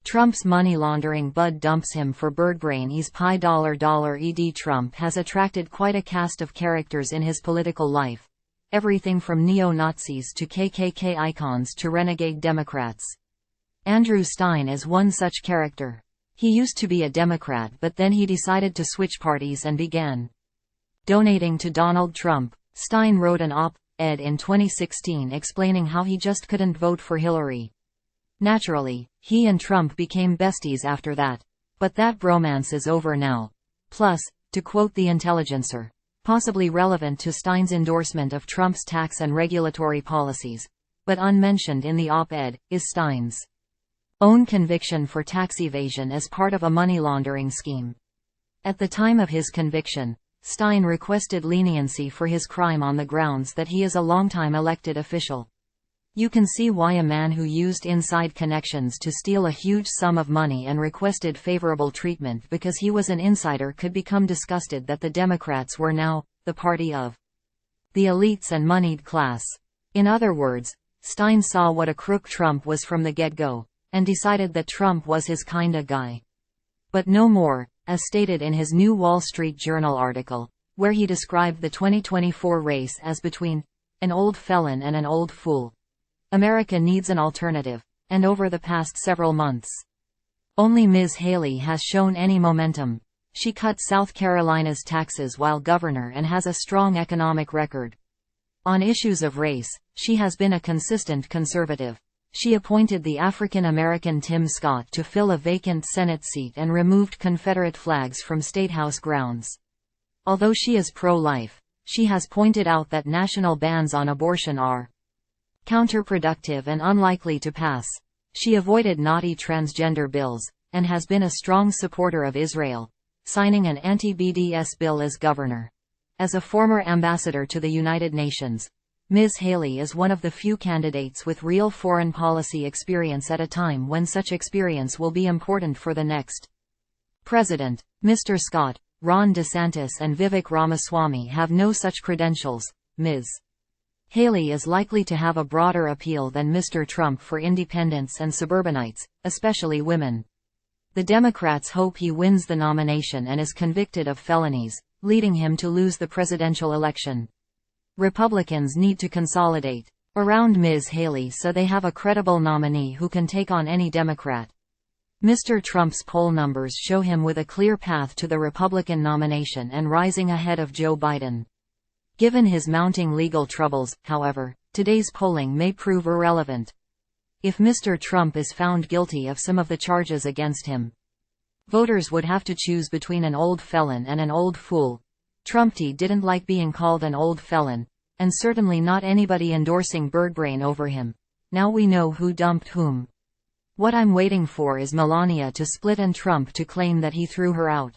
Trump's money laundering bud dumps him for Birdbrain. He's pi $. Trump has attracted quite a cast of characters in his political life. Everything from neo-Nazis to KKK icons to renegade Democrats. Andrew Stein is one such character. He used to be a Democrat, but then he decided to switch parties and began donating to Donald Trump. Stein wrote an op-ed in 2016 explaining how he just couldn't vote for Hillary. Naturally, he and Trump became besties after that. But that bromance is over now. Plus, to quote The Intelligencer, possibly relevant to Stein's endorsement of Trump's tax and regulatory policies, but unmentioned in the op-ed, is Stein's own conviction for tax evasion as part of a money laundering scheme. At the time of his conviction, Stein requested leniency for his crime on the grounds that he is a longtime elected official. You can see why a man who used inside connections to steal a huge sum of money and requested favorable treatment because he was an insider could become disgusted that the Democrats were now the party of the elites and moneyed class. In other words, Stein saw what a crook Trump was from the get-go, and decided that Trump was his kinda guy. But no more, as stated in his new Wall Street Journal article, where he described the 2024 race as between an old felon and an old fool. America needs an alternative, and over the past several months, only Ms. Haley has shown any momentum. She cut South Carolina's taxes while governor and has a strong economic record. On issues of race, she has been a consistent conservative. She appointed the African-American Tim Scott to fill a vacant Senate seat and removed Confederate flags from statehouse grounds. Although she is pro-life, she has pointed out that national bans on abortion are counterproductive and unlikely to pass. She avoided naughty transgender bills, and has been a strong supporter of Israel, signing an anti-BDS bill as governor. As a former ambassador to the United Nations, Ms. Haley is one of the few candidates with real foreign policy experience at a time when such experience will be important for the next president. Mr. Scott, Ron DeSantis and Vivek Ramaswamy have no such credentials. Ms. Haley is likely to have a broader appeal than Mr. Trump for independents and suburbanites, especially women. The Democrats hope he wins the nomination and is convicted of felonies, leading him to lose the presidential election. Republicans need to consolidate around Ms. Haley so they have a credible nominee who can take on any Democrat. Mr. Trump's poll numbers show him with a clear path to the Republican nomination and rising ahead of Joe Biden. Given his mounting legal troubles, however, today's polling may prove irrelevant. If Mr. Trump is found guilty of some of the charges against him, voters would have to choose between an old felon and an old fool. Trumpty didn't like being called an old felon, and certainly not anybody endorsing Birdbrain over him. Now we know who dumped whom. What I'm waiting for is Melania to split and Trump to claim that he threw her out.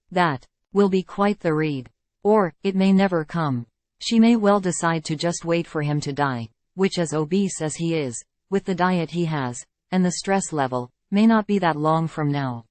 That will be quite the read. Or, it may never come. She may well decide to just wait for him to die, which, as obese as he is, with the diet he has, and the stress level, may not be that long from now.